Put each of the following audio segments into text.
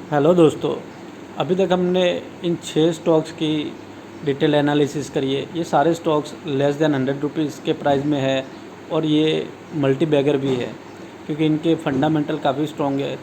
Hello दोस्तों, अभी तक हमने इन 6 स्टॉक्स की डिटेल एनालिसिस करी है। ये सारे स्टॉक्स लेस दैन 100 रुपीज़ के प्राइस में है और ये मल्टी बैगर भी है क्योंकि इनके फंडामेंटल काफ़ी स्ट्रॉन्ग है।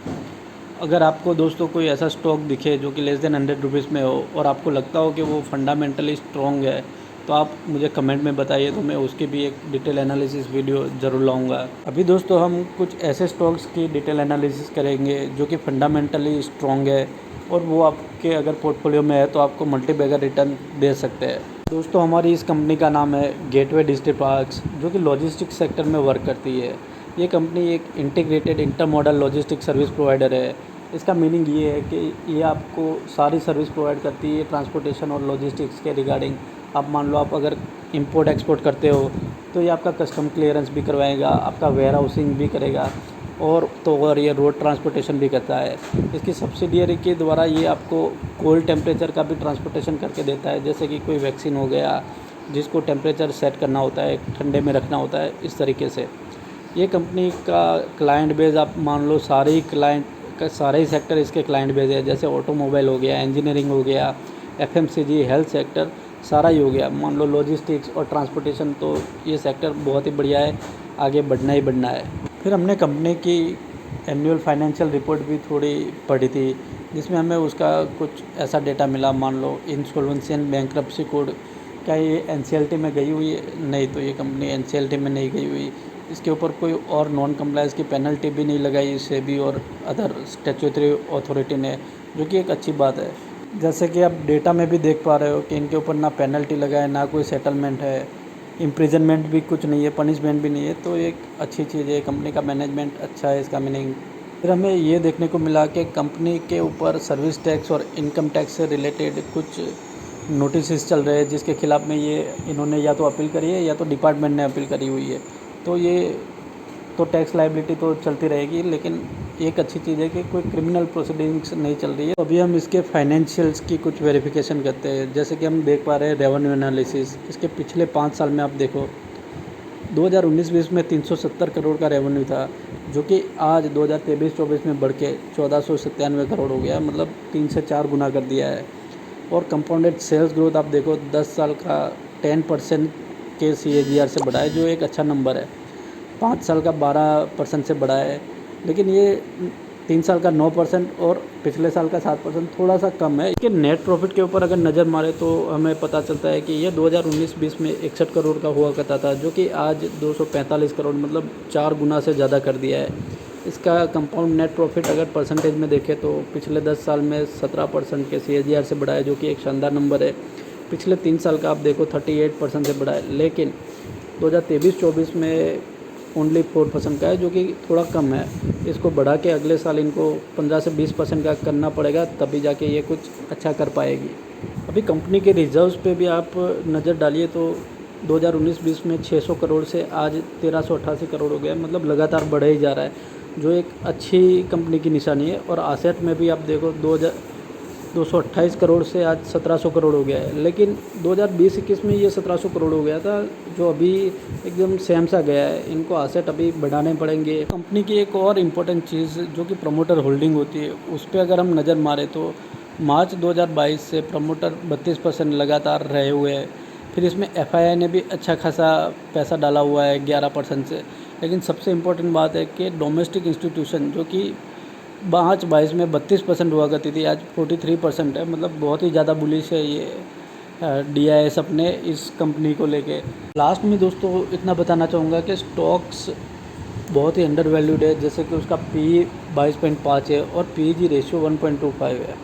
अगर आपको दोस्तों कोई ऐसा स्टॉक दिखे जो कि लेस दैन 100 रुपीज़ में हो और आपको लगता हो कि वो फंडामेंटली स्ट्रॉन्ग है, तो आप मुझे कमेंट में बताइए, तो मैं उसकी भी एक डिटेल एनालिसिस वीडियो ज़रूर लाऊंगा। अभी दोस्तों हम कुछ ऐसे स्टॉक्स की डिटेल एनालिसिस करेंगे जो कि फंडामेंटली स्ट्रॉन्ग है और वो आपके अगर पोर्टफोलियो में है तो आपको मल्टी बैगर रिटर्न दे सकते हैं। दोस्तों हमारी इस कंपनी का नाम है गेटवे डिजिटल पार्क्स, जो कि लॉजिस्टिक्स सेक्टर में वर्क करती है। ये कंपनी एक integrated intermodal logistic service provider है। इसका मीनिंग ये है कि ये आपको सारी सर्विस प्रोवाइड करती है ट्रांसपोर्टेशन और लॉजिस्टिक्स के रिगार्डिंग। आप मान लो आप अगर इंपोर्ट एक्सपोर्ट करते हो तो ये आपका कस्टम क्लियरेंस भी करवाएगा, आपका वेयर हाउसिंग भी करेगा और ये रोड ट्रांसपोर्टेशन भी करता है। इसकी सब्सिडियरी के द्वारा ये आपको कोल्ड टेम्परेचर का भी ट्रांसपोर्टेशन करके देता है, जैसे कि कोई वैक्सीन हो गया जिसको टेम्परेचर सेट करना होता है, ठंडे में रखना होता है, इस तरीके से। ये कंपनी का क्लाइंट बेस आप मान लो सारे ही क्लाइंट का सारे ही सेक्टर इसके क्लाइंट बेस है, जैसे ऑटोमोबाइल हो गया, इंजीनियरिंग हो गया, एफएमसीजी, हेल्थ सेक्टर, सारा ही हो गया। मान लो लॉजिस्टिक्स और ट्रांसपोर्टेशन, तो ये सेक्टर बहुत ही बढ़िया है, आगे बढ़ना ही बढ़ना है। फिर हमने कंपनी की एनुअल फाइनेंशियल रिपोर्ट भी थोड़ी पढ़ी थी, जिसमें हमें उसका कुछ ऐसा डेटा मिला। मान लो इंसॉल्वेंसी एंड बैंक्रप्सी कोड, क्या ये एनसीएलटी में गई हुई है? नहीं, तो ये कंपनी एनसीएलटी में नहीं गई हुई। इसके ऊपर कोई और नॉन कंप्लायंस की पेनल्टी भी नहीं लगाई सेबी और अदर स्टैट्यूटरी अथॉरिटी ने, जो कि एक अच्छी बात है। जैसे कि आप डेटा में भी देख पा रहे हो कि इनके ऊपर ना पेनल्टी लगा है, ना कोई सेटलमेंट है, इम्प्रिजनमेंट भी कुछ नहीं है, पनिशमेंट भी नहीं है, तो एक अच्छी चीज़ है। कंपनी का मैनेजमेंट अच्छा है, इसका मीनिंग। फिर हमें ये देखने को मिला कि कंपनी के ऊपर सर्विस टैक्स और इनकम टैक्स से रिलेटेड कुछ नोटिस चल रहे हैं, जिसके खिलाफ़ में ये इन्होंने या तो अपील करी है या तो डिपार्टमेंट ने अपील करी हुई है। तो ये तो टैक्स लायबिलिटी तो चलती रहेगी, लेकिन एक अच्छी चीज़ है कि कोई क्रिमिनल प्रोसीडिंग्स नहीं चल रही है। तो अभी हम इसके फाइनेंशियल्स की कुछ वेरिफिकेशन करते हैं। जैसे कि हम देख पा रहे हैं रेवेन्यू एनालिसिस, इसके पिछले 5 साल में आप देखो 2019-20 में 370 करोड़ का रेवेन्यू था, जो कि आज 2023-24 में बढ़ के 1497 करोड़ हो गया, मतलब 3 से 4 गुना कर दिया है। और कंपाउंडेड सेल्स ग्रोथ आप देखो 10 साल का 10% के CAGR से बढ़ा है, जो एक अच्छा नंबर है। 5 साल का 12% से बढ़ा है, लेकिन ये 3 साल का 9% और पिछले साल का 7% थोड़ा सा कम है। इसके नेट प्रॉफिट के ऊपर अगर नज़र मारे तो हमें पता चलता है कि ये 2019-20 में 61 करोड़ का हुआ करता था, जो कि आज 245 करोड़, मतलब 4 गुना से ज़्यादा कर दिया है। इसका कंपाउंड नेट प्रॉफिट अगर परसेंटेज में देखें तो पिछले 10 साल में 17% के CAGR से बढ़ा है, जो कि एक शानदार नंबर है। पिछले 3 साल का आप देखो 38% से बढ़ा है, लेकिन 2023-24 में ओनली 4% का है, जो कि थोड़ा कम है। इसको बढ़ा के अगले साल इनको 15 से 20% का करना पड़ेगा, तभी जाके ये कुछ अच्छा कर पाएगी। अभी कंपनी के रिजर्व्स पे भी आप नज़र डालिए तो 2019-20 में 600 करोड़ से आज 1388 करोड़ हो गया, मतलब लगातार बढ़े ही जा रहा है, जो एक अच्छी कंपनी की निशानी है। और आसेट में भी आप देखो 228 करोड़ से आज 1700 करोड़ हो गया है, लेकिन 2020-21 में ये 1700 करोड़ हो गया था, जो अभी एकदम सेम सा गया है। इनको आसेट अभी बढ़ाने पड़ेंगे। कंपनी की एक और इम्पोर्टेंट चीज़ जो कि प्रमोटर होल्डिंग होती है, उस पर अगर हम नज़र मारें तो मार्च 2022 से प्रमोटर 32% लगातार रहे हुए हैं। फिर इसमें FII ने भी अच्छा खासा पैसा डाला हुआ है 11% से। लेकिन सबसे इम्पोर्टेंट बात है कि डोमेस्टिक इंस्टीट्यूशन, जो कि मार्च 22 में 32% हुआ करती थी, आज 43% है, मतलब बहुत ही ज़्यादा बुलिश है ये DIS अपने इस कंपनी को लेके। लास्ट में दोस्तों इतना बताना चाहूँगा कि स्टॉक्स बहुत ही अंडर वैल्यूड है, जैसे कि उसका PE 22.5 है और PEG रेशियो 1.25 है।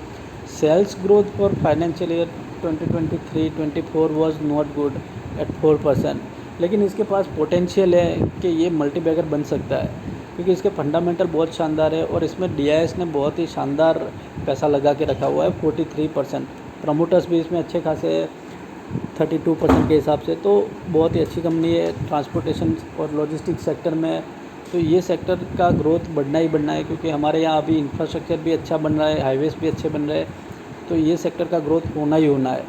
Sales growth for financial year 2023-24 was not good at 4%, लेकिन इसके पास पोटेंशियल है कि ये मल्टी बैगर बन सकता है, क्योंकि इसके फंडामेंटल बहुत शानदार है और इसमें DIS ने बहुत ही शानदार पैसा लगा के रखा हुआ है 43%। प्रमोटर्स भी इसमें अच्छे खासे 32% के हिसाब से, तो बहुत ही अच्छी कंपनी है ट्रांसपोर्टेशन और लॉजिस्टिक्स सेक्टर में। तो ये सेक्टर का ग्रोथ बढ़ना ही बढ़ना है, क्योंकि हमारे यहाँ अभी इंफ्रास्ट्रक्चर भी अच्छा बन रहा है, हाईवेज़ भी अच्छे बन रहे हैं, तो ये सेक्टर का ग्रोथ होना ही होना है।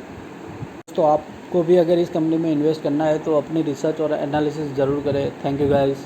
तो आपको भी अगर इस कंपनी में इन्वेस्ट करना है तो अपनी रिसर्च और एनालिसिस ज़रूर करें। Thank you guys.